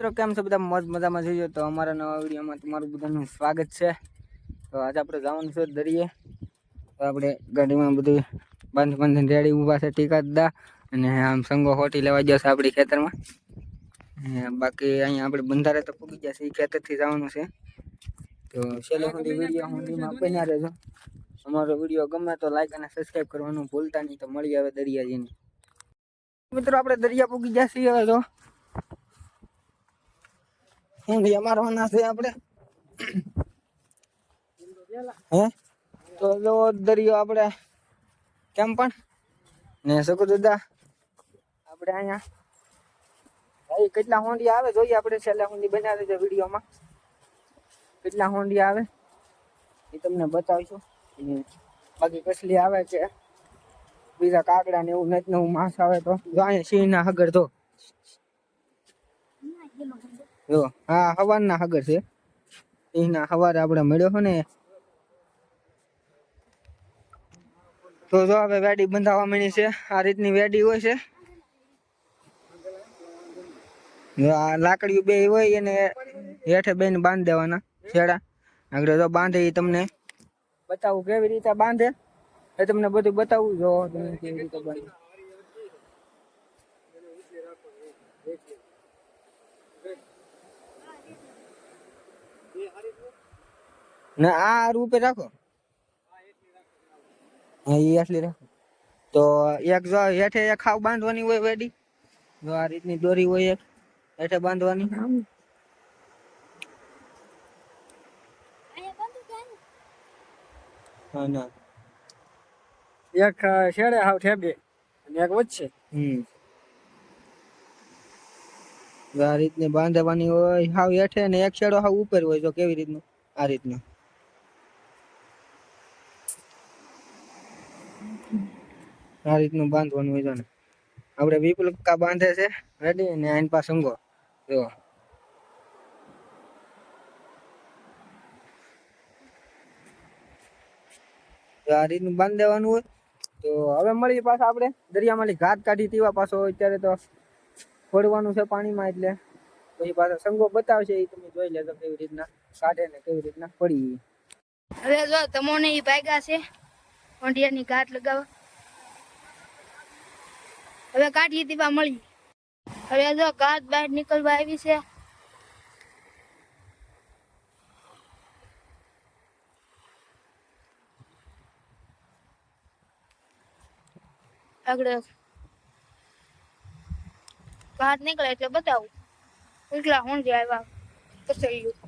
મિત્રો કેમ છો બધા મોજ મજામાં જઈએ તો અમારા નવા વિડીયોમાં તમારું બધાનું સ્વાગત છે. તો આજે આપણે જવાનું છે દરિયે. તો આપણે ગાડીમાં બધું બાંધીને રેડી ઊભા છે ટીકા અને આમ સંગો હોટી લેવા જશે આપણી ખેતરમાં. બાકી અહીંયા આપણે બંધારે તો પૂગી જશે એ ખેતરથી જવાનું છે. તો છેલ્લે સુધી વિડીયો સુધીમાં બન્યા રહેજો. અમારો વિડીયો ગમે તો લાઈક અને સબસ્ક્રાઈબ કરવાનું ભૂલતા નહીં. તો મળી આવે દરિયા જઈને. મિત્રો આપણે દરિયા પૂગી જશે હવે તો મારવાના છે આપણે. હે તો જો દરિયો આપણે કેમ પણ ને શકું દાદા આપણે અહીંયા ભાઈ કેટલા હોંડિયા આવે જોઈએ આપણે છેલ્લા હોંડી બનાવી દેજો વિડીયોમાં. કેટલા હોંડિયા આવે એ તમને બતાવીશું. બાકી કસલી આવે છે બીજા કાકડા ને એવું નથી નવું માસ આવે તો જો અહીંયા સિંહ ના હગર તો જો હા હવારના હગર છે. એના હવારે આપણે મળ્યો છો ને. તો જો હવે વેડી બંધાવા મળી છે. આ રીતની વેડી હોય છે. આ લાકડીઓ બે હોય અને હેઠે બેને બાંધી દેવાના છેડા. આગળ જો બાંધે એ તમને બતાવું કેવી રીતે બાંધે એ તમને બધું બતાવું. જો તમે કેવી રીતે બાંધે ને આ રૂપે રાખો. હા એ આટલી રાખો. તો એક જો હેઠે એક ખાવ બાંધવાની હોય વેડી. જો આ રીતની દોરી હોય એક હેઠે બાંધવાની. હા ના એક છેડે હાવ ઠેબે અને એક વચ્ચે. આ રીતની બાંધવાની હોય હાવ હેઠે ને એક છેડો હાવ ઉપર હોય. જો કેવી રીતનું આ રીતનું આ રીતનું બાંધવાનું હોય. ને આપણે વિપુલ કા બાંધે છે રેડી ને આઈન પા સંગો જો આ રીતનું બાંધી દેવાનું હોય. તો હવે મળીએ પાછા આપણે દરિયામાંથી ઘાટ કાઢી પીવા પાછો. અત્યારે તો ફોડવાનું છે પાણીમાં એટલે પછી પાછો સંગો બતાવશે એ તમે જોઈ લેજો કેવી રીતના કાઢે ને કેવી રીતના પડી. હવે જો તમોને ઈ ભાગ્યા છે ઓંઢિયાની ઘાટ લગાવવા. હવે કાઢી દીવા મળી. હવે જો ઘાટ બહાર નીકળવા આવી છે. આગળ ઘાટ નીકળે એટલે બતાવું કેટલા હોંડી આવ્યા કસલ્યું.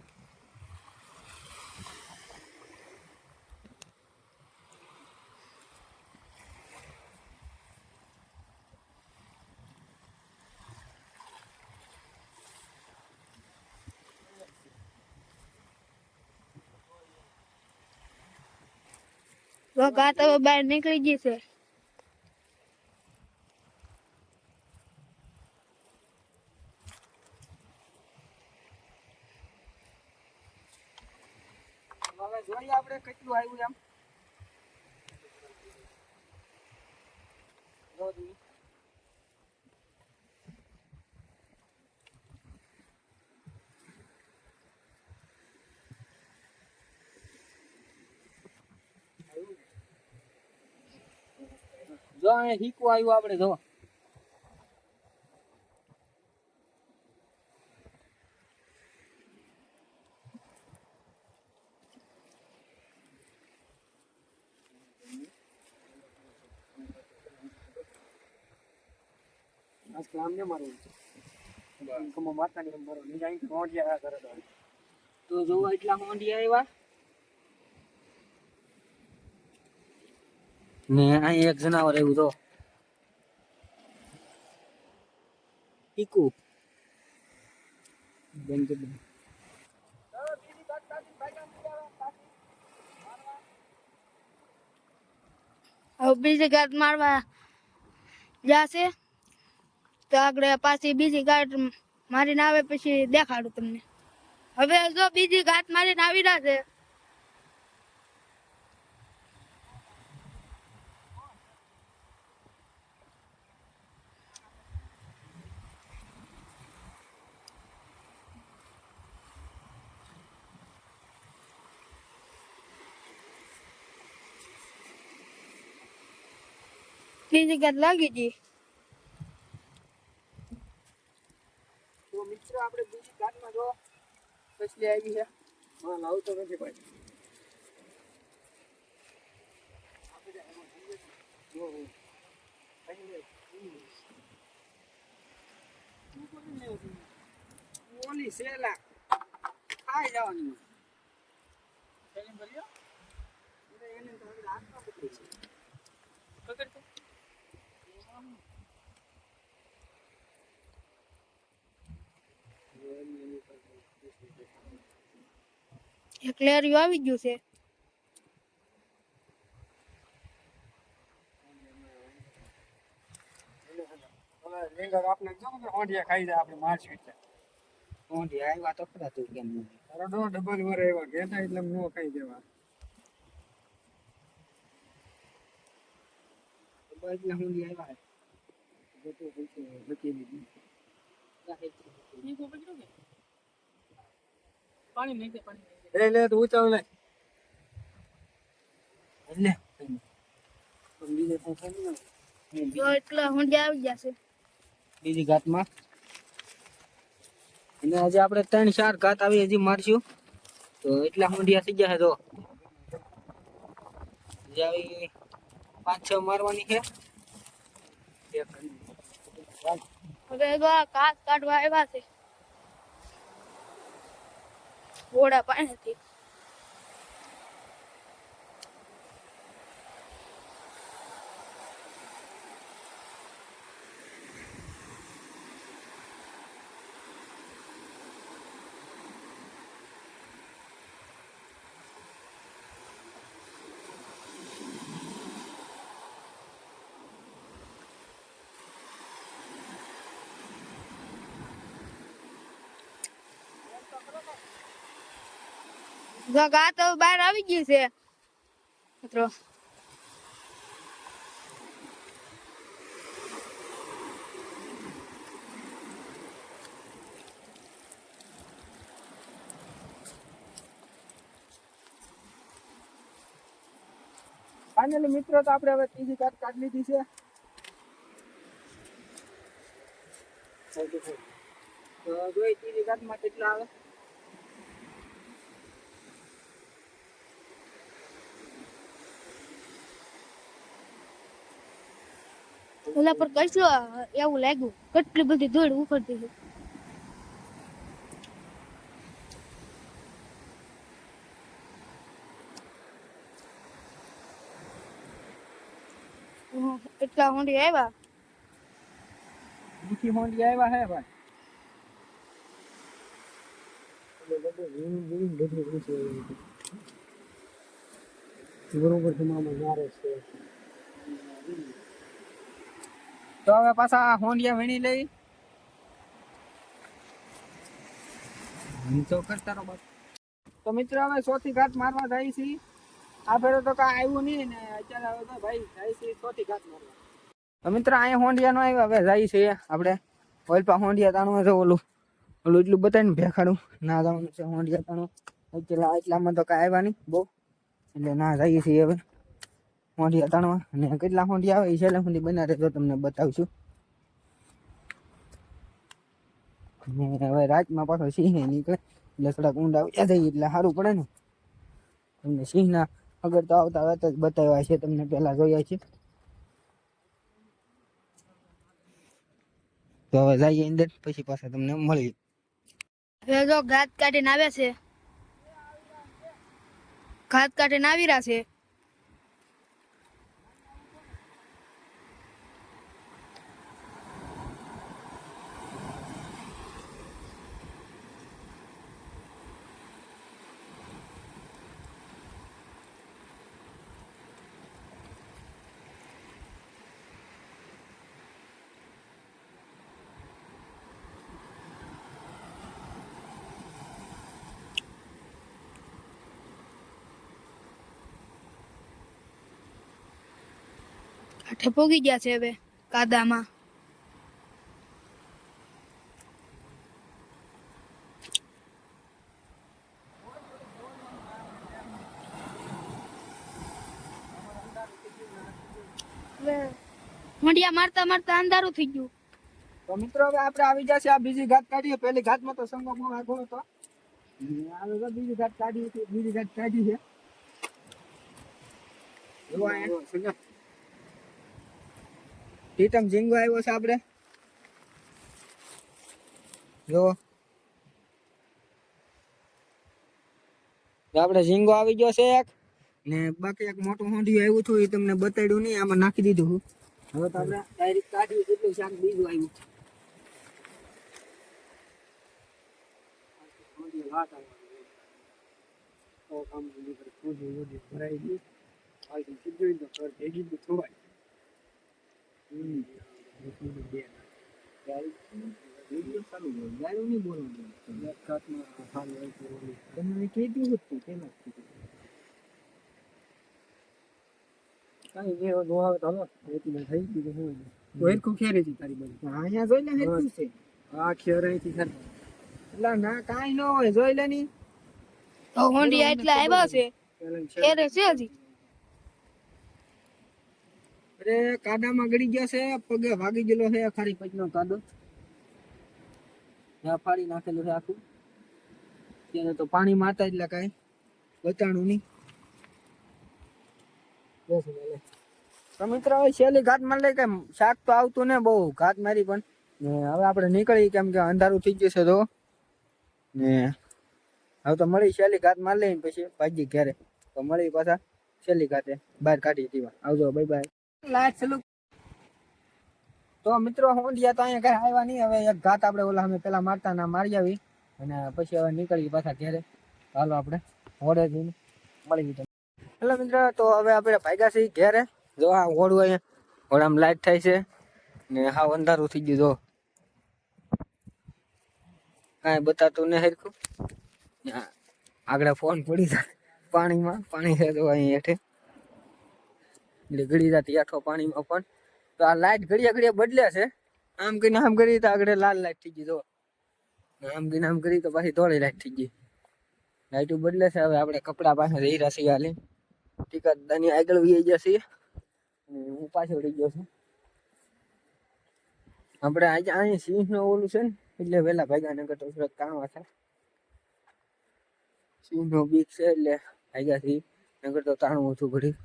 ઘાટ હવે બહાર નીકળી ગઈ છે. હવે જોઈએ આપણે કેટલું આવ્યું એમ. જો અહીંયા હીકું આવ્યું આપણે જો. આમ ને મારું કમો માતા ની મારો નિજાઈ હોંડિયા કરે તો જો એટલા હોંડિયા આવ્યા ને અહીં એક જનાવર આવ્યું તો ઈકુ હવે બીજી ઘાટ મારવા જાશે તો આગળ પાછી બીજી ઘાટ મારીને આવે પછી દેખાડું તમને. હવે જો બીજી ઘાટ મારીને આવી રહ્યા છે. બીજી ગાંઠ લાગી ગઈ. તો મિત્રો આપણે બીજી ઘાટમાં જો પછી આવી છે. હા લાવતો નથી ભાઈ. ઓલી સેલા ખાઈ જવાની એને તો હવે હાથમાં પકડી છે. પકડ તો. એક લેરિયું આવી ગયું છે. આપણે જો કે હોંડિયા ખાઈ જાય આપણે માર છે ઓંધી આવ્યા તો ખરા તું કેમ નહીં. અરડો ડબલ વરે એવા ઘેટા એટલે નો ખાઈ દેવા તો બસ એટલે ઊંધી આવ્યા છે. જતો પછી બચી દીધી. એ લે તો ઊંચાવ લે એટલે બીજે તો છે ને જો એટલા હુંડિયા આવી ગયા છે. બીજી ઘાતમાં અને આજે આપણે 3-4 ઘાત આવી હજી મારશું તો એટલા ઊંધિયા થઈ જશે. તો હજી આવી 5-6 મારવાની છે. હવે જો આ ઘાસ કાઢવા આવ્યા છે ઘોડા પાસેથી. જો ઘાસ હવે બહાર આવી ગયું છે મિત્રો. ફાઇનલી મિત્રો તો આપણે હવે ત્રીજી ઘાત કાઢી લીધી છે. તો જોઈ ત્રીજી ઘાતમાં કેટલા આવે. ઓલા પર કશો એવું લાગ્યું કેટલી બધી ધૂળ ઉખડતી છે. એટલા ઊંડી આવ્યા. મીઠી હોંડી આવ્યા હે ભાઈ. બરોબર તમામાં મારે છે તો હવે પાછા હોંડિયા વીણી લઈ તો કરતા રહો. તો મિત્રો હવે 100થી ઘાત મારવા જાય છે. આ ફેરો તો કાંઈ આવ્યું નહીં ને અત્યારે હવે તો ભાઈ જાય છે 100થી ઘાત મારવા. તો મિત્રો અહીંયા હોંડિયા નો આવ્યા હવે જાય છે આપણે ઓલપા હોંડિયા તાણવા છે. ઓલું એટલું બતાવીને ભેખાડું ના જવાનું છે હોંડિયા તાણું. એટલામાં તો કાંઈ આવ્યા નહીં બહુ એટલે ના જઈએ છીએ હવે હોંડિયા તાણવા. અને કેટલા હોંડિયા આવે એ છેલ્લે સુધી બના રહેજો તમને બતાવશું. અને હવે રાતમાં પાછો સિંહ નીકળે એટલે થોડાક ઊંડા આવ્યા જઈએ એટલે સારું પડે ને. તમને સિંહના અગર તો આવતા આવતા જ બતાવ્યા છે તમને પહેલા જોયા છે. તો હવે જઈએ અંદર પછી પાછા તમને મળી. હવે જો ઘાત કાઢીને આવ્યા છે. ઘાત કાઢીને આવી રહ્યા છે. કાંઠે પોગી ગયા છે હવે કાદામાં. હવે હોંડિયા મારતા મારતા અંધારું થઈ ગયું. તો મિત્રો હવે આપણે આવી જશે આ બીજી ઘાટ કાઢીએ. પહેલી ઘાટમાં તો સંગો બહુ આગળ હતો. હવે તો બીજી ઘાટ કાઢી છે. બીજી ઘાટ કાઢી છે. જો અહીંયા સંગા ટીટમ ઝીંગો આવ્યો છે આપણે. જો આપણે ઝીંગો આવી ગયો છે એક ને બાકી એક મોટું હોંડિયું આવ્યું હતું એ તમને બતાડ્યું નહીં, આમાં નાખી દીધું. હવે તો આપણે ડાયરેક્ટ કાઢ્યું એટલું શાક બીજું આવ્યું. તમને કીધું હતું પેલા કઈ જેવો નો આવે તો હલો રેતી થઈ ગયું હોય તો હેરખું ખેરે છે તારી બાજુ. અહીંયા જોઈ લે હેરખું છે આ ખેર અહીંથી ખેર એટલે ના કાઈ ન હોય જોઈ લે ની. તો હોંડિયા એટલા આવ્યા છે ખેરે છે હજી. અરે કાદામાં ગળી ગયા છે, પગે ભાગી ગયેલો છે ખારી પચનો કાદો. ત્યાં ફાડી નાખેલું છે આખું. ત્યારે તો પાણી મારતા એટલે કાંઈ બચાણું નહીં. તો મિત્રો હવે છેલ્લી ઘાટ માં લઈ કઈ શાક તો આવતું ને બહુ ઘાટ મારી પણ ને હવે આપણે નીકળી કેમ કે અંધારું થઈ જશે તો ને હવે તો મળી છેલ્લી ઘાટ માં લઈને પછી ભાજી ઘેરે. તો મળી પાછા છેલ્લી ઘાટે બહાર કાઢી દીવા. આવજો બાય બાય. લાઈટ ચાલુ. તો મિત્રો હોંડિયા તો અહીંયા કઈ આવ્યા નહીં. હવે એક ઘાટ આપણે ઓલા અમે પેલા મારતા ના મારી આવી અને પછી હવે નીકળી પાછા ઘેરે. હાલો આપણે હોડે જઈને મળી ગયું. હેલો મિત્રો, તો હવે આપણે ભાગ્યા છીએ ઘેરે. જો આ હોડું અહીંયા હોડામાં લાઈટ થાય છે ને હાવ અંધારું થઈ ગયું. જો કાંઈ બતાતું ને હરખું. આગળ ફોન પડી જાય પાણીમાં. પાણી છે તો અહીં હેઠે એટલે ગળી જતી આઠો પાણીમાં પણ. તો આ લાઈટ ઘડિયા ઘડિયા બદલે છે. આમ કરીને આમ કરી તો આગળ લાલ લાઈટ થઈ ગઈ. જો આમ કરીને આમ કરી તો પાછી ધોળી લાઈટ થઈ ગઈ. લાઈટો બદલે છે. હવે આપણે કપડા પાસે રહી રહ્યા છીએ હાલી ટીકા દાની આગળ વી જશે. હું પાછો રહી ગયો છું. આપણે આજે અહીં સિંહ નો ઓલું છે ને એટલે વેલા ભાગ્યા નગર તો સુરત કાણવા છે. સિંહ નો બીક છે એટલે ભાગ્યા થી નગર તો તાણું ઓછું ઘડી.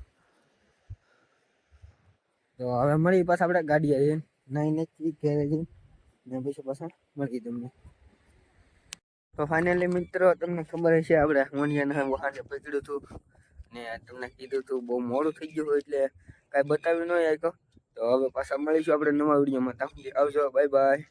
તો હવે મળી પાછા આપણે ગાડી આવીએ નાઈને ઘેરે જઈને ને પછી પાછા મળી તમને. તો ફાઇનલી મિત્રો તમને ખબર હશે આપણે હોંડિયાના વહાને પકડ્યું હતું ને તમને કીધું હતું બહુ મોડું થઈ ગયું હોય એટલે કાંઈ બતાવ્યું ન આવ્યો. તો હવે પાછા મળીશું આપણે નવા વિડીયોમાં. આવજો, બાય બાય.